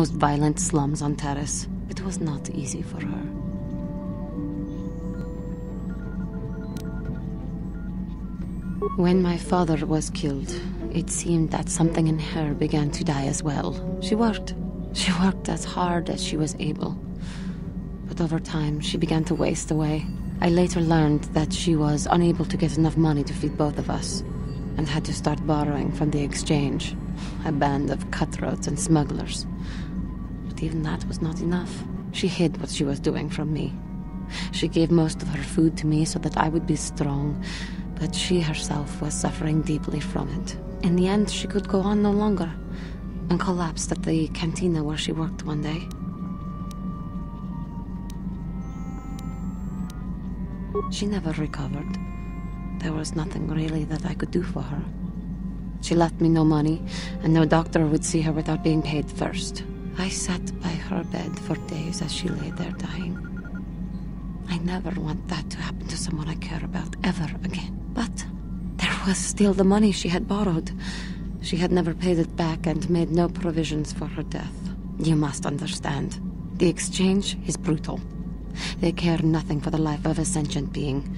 most violent slums on Terrace. It was not easy for her. When my father was killed, it seemed that something in her began to die as well. She worked. She worked as hard as she was able. But over time, she began to waste away. I later learned that she was unable to get enough money to feed both of us, and had to start borrowing from the exchange, a band of cutthroats and smugglers. But even that was not enough. She hid what she was doing from me. She gave most of her food to me so that I would be strong, but she herself was suffering deeply from it. In the end, she could go on no longer, and collapsed at the cantina where she worked one day. She never recovered. There was nothing really that I could do for her. She left me no money, and no doctor would see her without being paid first. I sat by her bed for days as she lay there dying. I never want that to happen to someone I care about ever again. But there was still the money she had borrowed. She had never paid it back and made no provisions for her death. You must understand. The exchange is brutal. They care nothing for the life of a sentient being.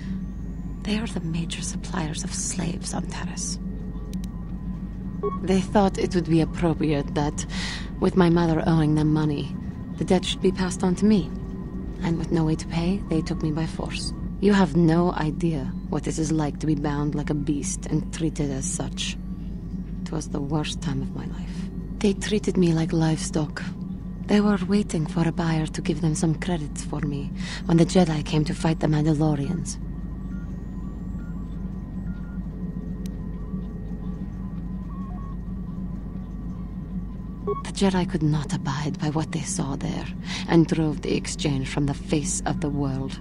They are the major suppliers of slaves on Terrace. They thought it would be appropriate that, with my mother owing them money, the debt should be passed on to me. And with no way to pay, they took me by force. You have no idea what it is like to be bound like a beast and treated as such. It was the worst time of my life. They treated me like livestock. They were waiting for a buyer to give them some credits for me when the Jedi came to fight the Mandalorians. The Jedi could not abide by what they saw there, and drove the exchange from the face of the world,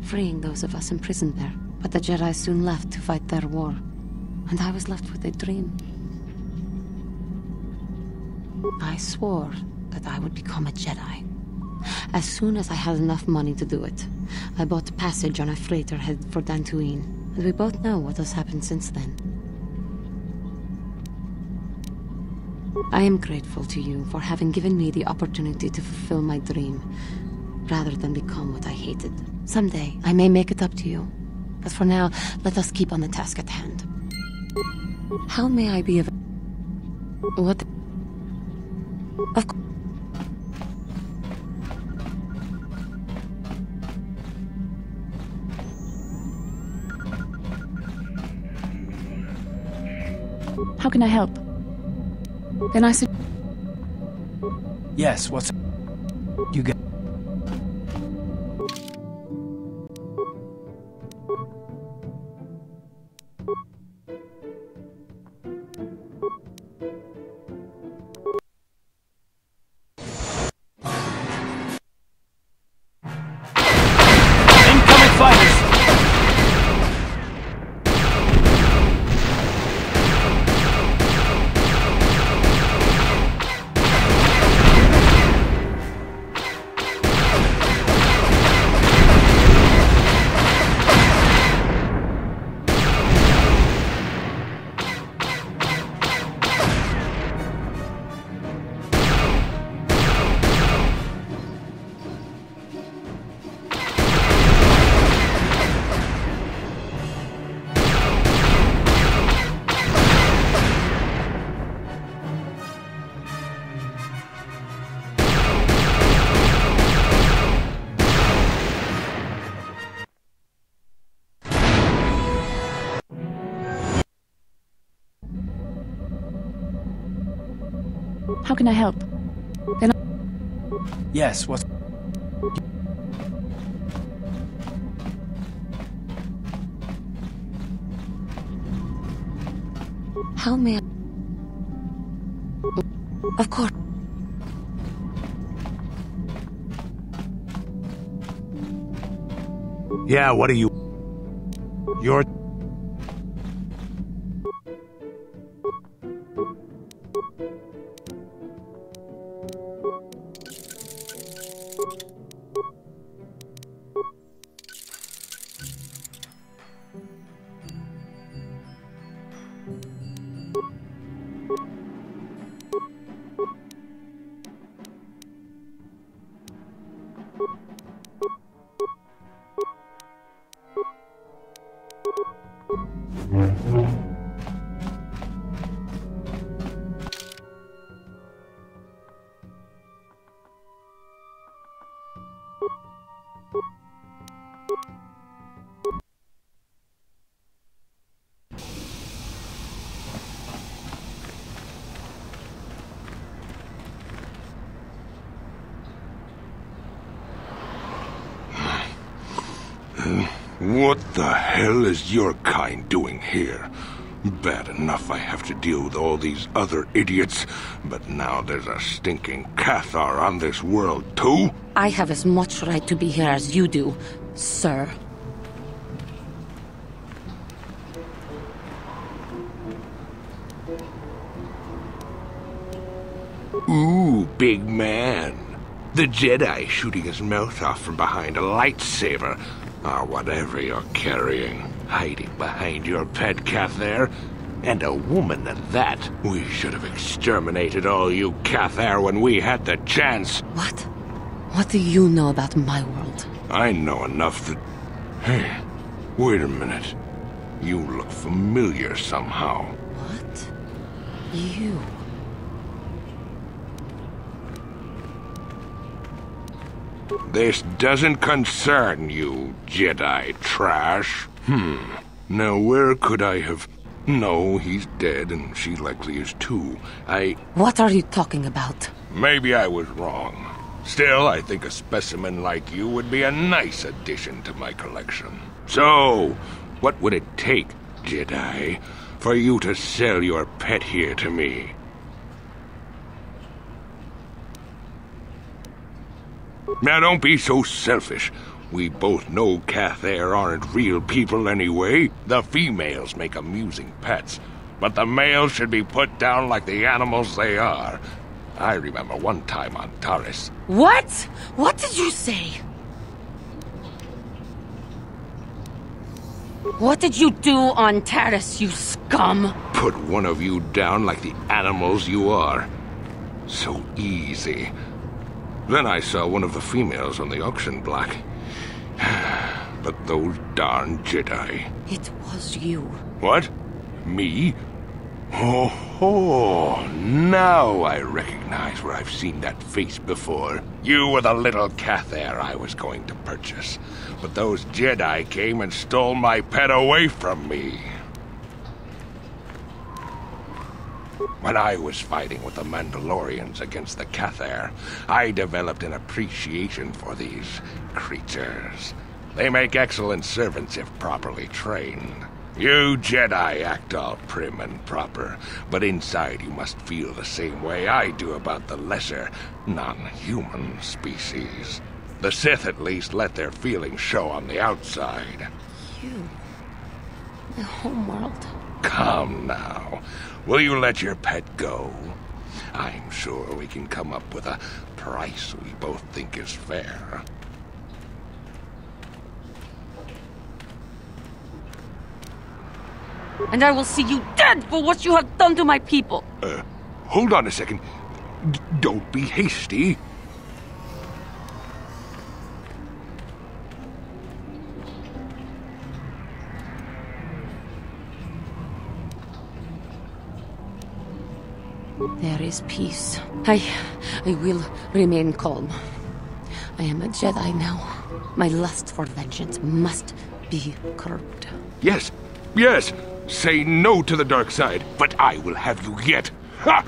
freeing those of us imprisoned there. But the Jedi soon left to fight their war, and I was left with a dream. I swore that I would become a Jedi. As soon as I had enough money to do it, I bought passage on a freighter headed for Dantooine, and we both know what has happened since then. I am grateful to you for having given me the opportunity to fulfill my dream, rather than become what I hated. Someday, I may make it up to you, but for now, let us keep on the task at hand. How may I be of... What? Of course. How can I help? Then I said... Yes, what's... You get... Incoming fighters! How can I help? Then Yes, what's... How may I... Of course. Yeah, what are you... You're... What the hell is your kind doing here? Bad enough I have to deal with all these other idiots, but now there's a stinking Cathar on this world too? I have as much right to be here as you do, sir. Ooh, big man. The Jedi shooting his mouth off from behind a lightsaber, or whatever you're carrying, hiding behind your pet Cathar, and a woman at that. We should have exterminated all you Cathar when we had the chance. What? What do you know about my world? I know enough that... Hey, wait a minute. You look familiar somehow. What? You? This doesn't concern you, Jedi trash. Now where could I have... No, he's dead, and she likely is too. What are you talking about? Maybe I was wrong. Still, I think a specimen like you would be a nice addition to my collection. So, what would it take, Jedi, for you to sell your pet here to me? Now don't be so selfish. We both know Cathar aren't real people anyway. The females make amusing pets, but the males should be put down like the animals they are. I remember one time on Taris. What? What did you say? What did you do on Taris, you scum? Put one of you down like the animals you are. So easy. Then I saw one of the females on the auction block. But those darn Jedi. It was you. What? Me? Oh, now I recognize where I've seen that face before. You were the little Cathar I was going to purchase. But those Jedi came and stole my pet away from me. When I was fighting with the Mandalorians against the Cathar, I developed an appreciation for these creatures. They make excellent servants if properly trained. You Jedi act all prim and proper, but inside you must feel the same way I do about the lesser, non-human species. The Sith at least let their feelings show on the outside. You. The homeworld. Come now. Will you let your pet go? I'm sure we can come up with a price we both think is fair. And I will see you dead for what you have done to my people. Hold on a second. Don't be hasty. There is peace. I will remain calm. I am a Jedi now. My lust for vengeance must be curbed. Yes, yes. Say no to the dark side, but I will have you yet. Ha!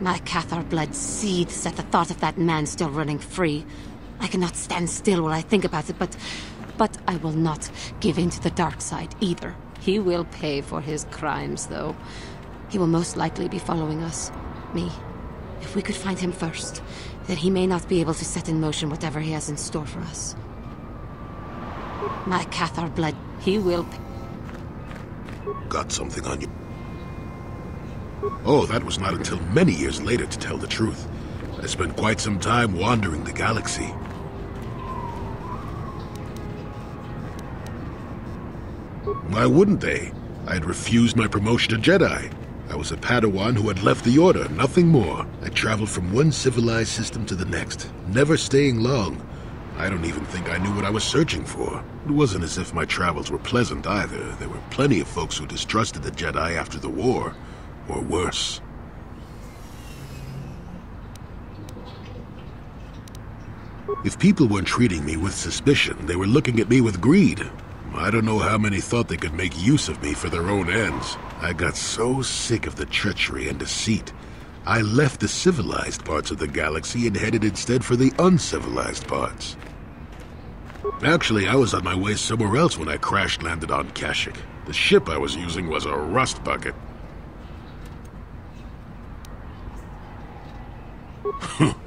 My Cathar blood seethes at the thought of that man still running free. I cannot stand still while I think about it, but I will not give in to the dark side either. He will pay for his crimes, though. He will most likely be following us. Me. If we could find him first, then he may not be able to set in motion whatever he has in store for us. My Cathar blood, he will pay. Got something on you? Oh, that was not until many years later, to tell the truth. I spent quite some time wandering the galaxy. Why wouldn't they? I had refused my promotion to Jedi. I was a Padawan who had left the Order, nothing more. I traveled from one civilized system to the next, never staying long. I don't even think I knew what I was searching for. It wasn't as if my travels were pleasant either. There were plenty of folks who distrusted the Jedi after the war, or worse. If people weren't treating me with suspicion, they were looking at me with greed. I don't know how many thought they could make use of me for their own ends. I got so sick of the treachery and deceit. I left the civilized parts of the galaxy and headed instead for the uncivilized parts. Actually, I was on my way somewhere else when I crash-landed on Kashyyyk. The ship I was using was a rust bucket.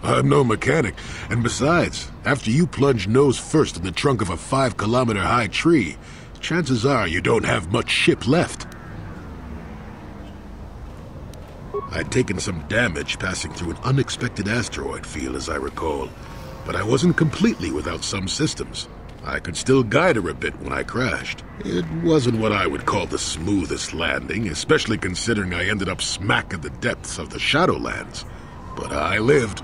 I'm no mechanic, and besides, after you plunge nose first in the trunk of a 5-kilometer-high tree, chances are you don't have much ship left. I'd taken some damage passing through an unexpected asteroid field, as I recall, but I wasn't completely without some systems. I could still guide her a bit when I crashed. It wasn't what I would call the smoothest landing, especially considering I ended up smack in the depths of the Shadowlands. But I lived.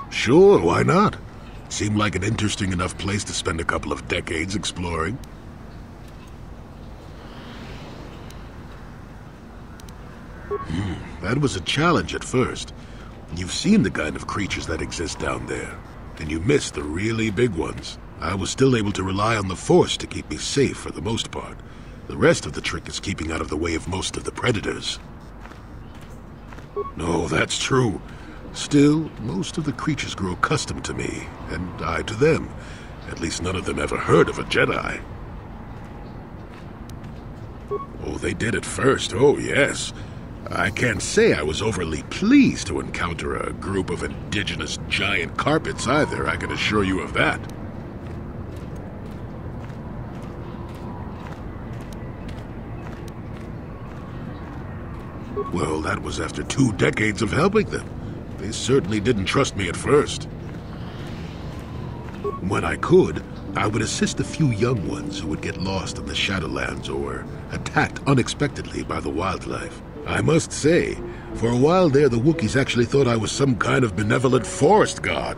Sure, why not? Seemed like an interesting enough place to spend a couple of decades exploring. That was a challenge at first. You've seen the kind of creatures that exist down there, and you missed the really big ones. I was still able to rely on the Force to keep me safe for the most part. The rest of the trick is keeping out of the way of most of the predators. No, that's true. Still, most of the creatures grow accustomed to me, and I to them. At least none of them ever heard of a Jedi. Oh, they did at first, oh yes. I can't say I was overly pleased to encounter a group of indigenous giant carpets either, I can assure you of that. Well, that was after 2 decades of helping them. They certainly didn't trust me at first. When I could, I would assist a few young ones who would get lost in the Shadowlands or attacked unexpectedly by the wildlife. I must say, for a while there, the Wookiees actually thought I was some kind of benevolent forest god.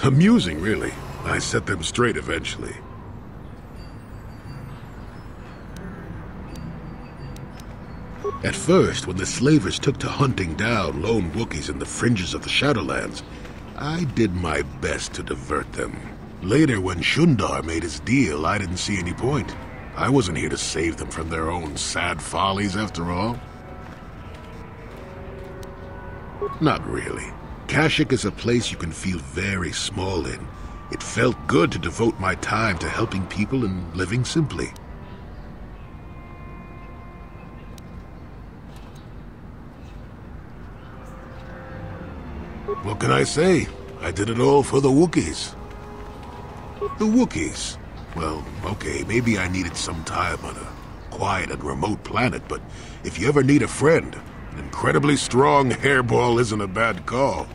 Amusing, really. I set them straight eventually. At first, when the slavers took to hunting down lone Wookiees in the fringes of the Shadowlands, I did my best to divert them. Later, when Shundar made his deal, I didn't see any point. I wasn't here to save them from their own sad follies, after all. Not really. Kashyyyk is a place you can feel very small in. It felt good to devote my time to helping people and living simply. What can I say? I did it all for the Wookiees. The Wookiees? Well, okay, maybe I needed some time on a quiet and remote planet, but if you ever need a friend, an incredibly strong hairball isn't a bad call.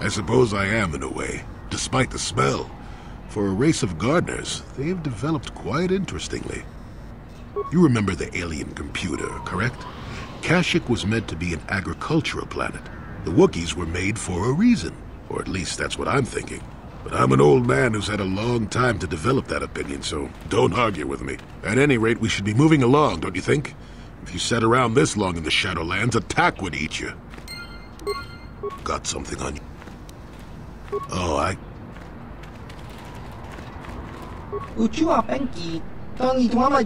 I suppose I am in a way, despite the smell. For a race of gardeners, they have developed quite interestingly. You remember the alien computer, correct? Kashyyyk was meant to be an agricultural planet. The Wookiees were made for a reason, or at least that's what I'm thinking. But I'm an old man who's had a long time to develop that opinion, so don't argue with me. At any rate, we should be moving along, don't you think? If you sat around this long in the Shadowlands, attack would eat you. Got something on you. Oh, 我主要本地当你妈妈